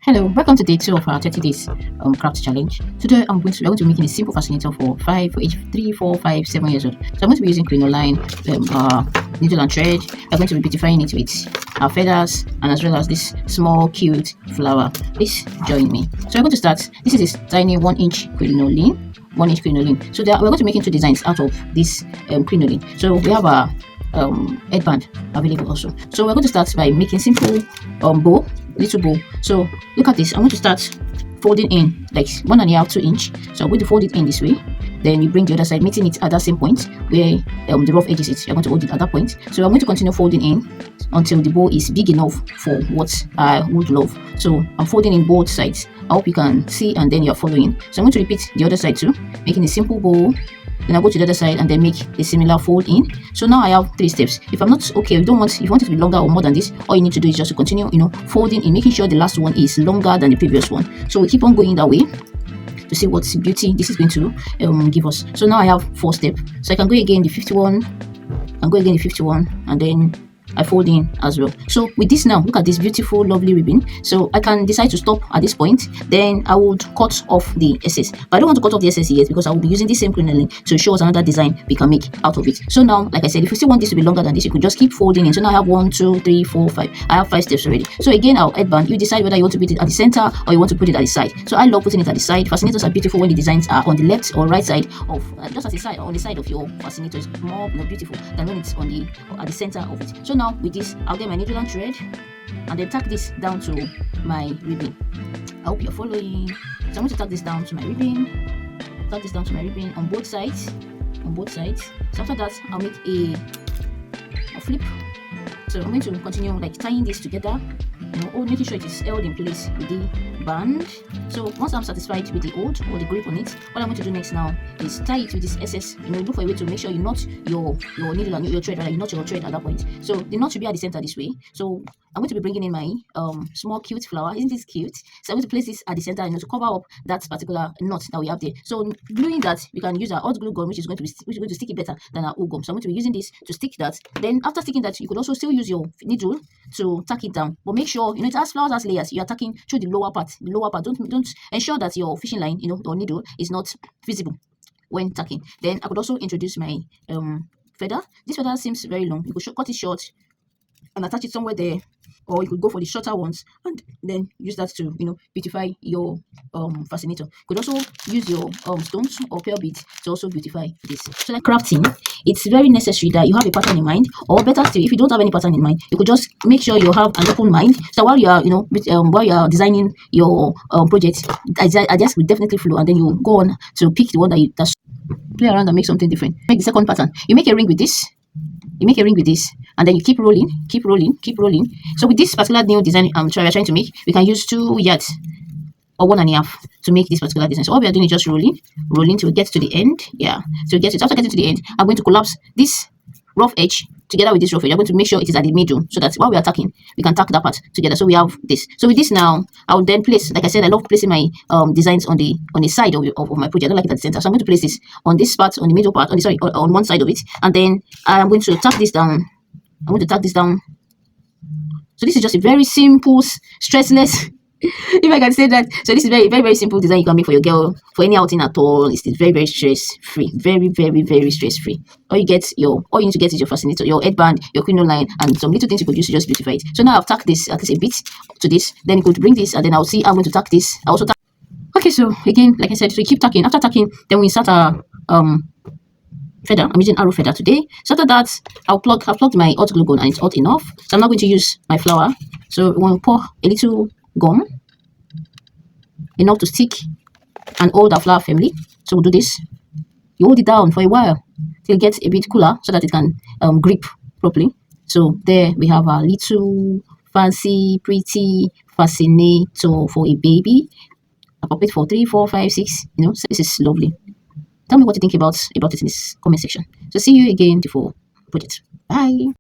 Hello, welcome to day 2 of our 30 days craft challenge. Today we're going to be making a simple fascinator for age 3, 4, 5, 7 years old. So I'm going to be using crinoline, needle and thread. We're going to be beautifying it with our feathers and as well as this small cute flower. Please join me. So we're going to start. This is a tiny 1-inch crinoline. 1-inch crinoline. So we're going to be making 2 designs out of this crinoline. So we have our headband available also. So we're going to start by making simple bow, little bow. So look at this. I'm going to start folding in like 1.5 2 inch. So I'm going to fold it in this way. Then you bring the other side, meeting it at that same point where the rough edge is. You're going to hold it at that point. So I'm going to continue folding in until the bow is big enough for what I would love. So I'm folding in both sides. I hope you can see and then you're following. So I'm going to repeat the other side too, making a simple bow. Then I go to the other side and then make a similar fold in. So now I have 3 steps. If I'm not okay, if you want it to be longer or more than this, all you need to do is just to continue, folding in, making sure the last one is longer than the previous one. So we keep on going that way to see what beauty this is going to give us. So now I have 4 steps. So I can go again the 51, and then I fold in as well. So with this now, look at this beautiful lovely ribbon. So I can decide to stop at this point. Then I would cut off the excess, but I don't want to cut off the excess yet because I will be using this same crinoline to show us another design we can make out of it. So now, like I said, if you still want this to be longer than this, you could just keep folding in. So now I have 1 2 3 4 5. I have 5 steps already. So again, our headband, you decide whether you want to put it at the center or you want to put it at the side. So I love putting it at the side. Fascinators are beautiful when the designs are on the left or right side of just at the side or on the side of your fascinator. It's more beautiful than when it's on the at the center of it. So now with this, I'll get my needle and thread and then tack this down to my ribbon. I hope you're following. So I'm going to tack this down to my ribbon. On both sides. So after that, I'll make a flip. So I'm going to continue like tying this together, making sure it is held in place with the band. So once I'm satisfied with the hold or the grip on it, what I'm going to do next now is tie it with this SS. Look for a way to make sure you knot your needle and your thread, right? You knot your thread at that point. So the knot should be at the center this way. So I'm going to be bringing in my small cute flower. Isn't this cute? So I'm going to place this at the center, to cover up that particular knot that we have there. So gluing that, we can use our hot glue gun, which is going to stick it better than our glue gum. So I'm going to be using this to stick that. Then after sticking that, you could also still use your needle to tack it down, but make sure it has flowers as layers. You are tacking through the lower part. Don't ensure that your fishing line, or needle is not visible when tacking. Then I could also introduce my feather. This feather seems very long. You could cut it short and attach it somewhere there, or you could go for the shorter ones and then use that to beautify your fascinator. You could also use your stones or pearl beads to also beautify this. So like crafting, it's very necessary that you have a pattern in mind, or better still, if you don't have any pattern in mind, you could just make sure you have an open mind. So while you are while you are designing your project, ideas will definitely flow, and then you go on to pick the one that's play around and make something different. Make the second pattern. You make a ring with this. And then you keep rolling. So with this particular new design we're trying to make, we can use 2 yards or 1.5 to make this particular design. So all we are doing is just rolling till we get to the end. Yeah. So after getting to the end, I'm going to collapse this rough edge together with this rough edge. I'm going to make sure it is at the middle so that while we are tacking, we can tack that part together. So we have this. So with this now, I will then place, like I said, I love placing my designs on the side of my project. I don't like it at the center. So I'm going to place this on this part, on the middle part, on one side of it. And then I'm going to tack this down. So this is just a very simple, stressless, if I can say that. So this is very, very, very simple design you can make for your girl for any outing at all. It's very, very stress-free. Very, very, very stress-free. All you need to get is your fascinator, your headband, your crinoline, and some little things you could use to just beautify it. So now I've tacked this at least a bit to this. Then you could bring this, and then I'll see I'm going to tack this. I also tack. Okay, so again, like I said, so you keep tacking. After tacking, then we insert our feather. I'm using arrow feather today. So after that, I've plugged my hot glue gun and it's hot enough. So I'm not going to use my flower. So we want to pour a little gum, enough to stick and hold our flower firmly. So we'll do this. You hold it down for a while till it gets a bit cooler so that it can grip properly. So there we have our little fancy, pretty fascinator for a baby. Appropriate for 3, 4, 5, 6. So this is lovely. Tell me what you think about it in this comment section. So see you again before project. Bye.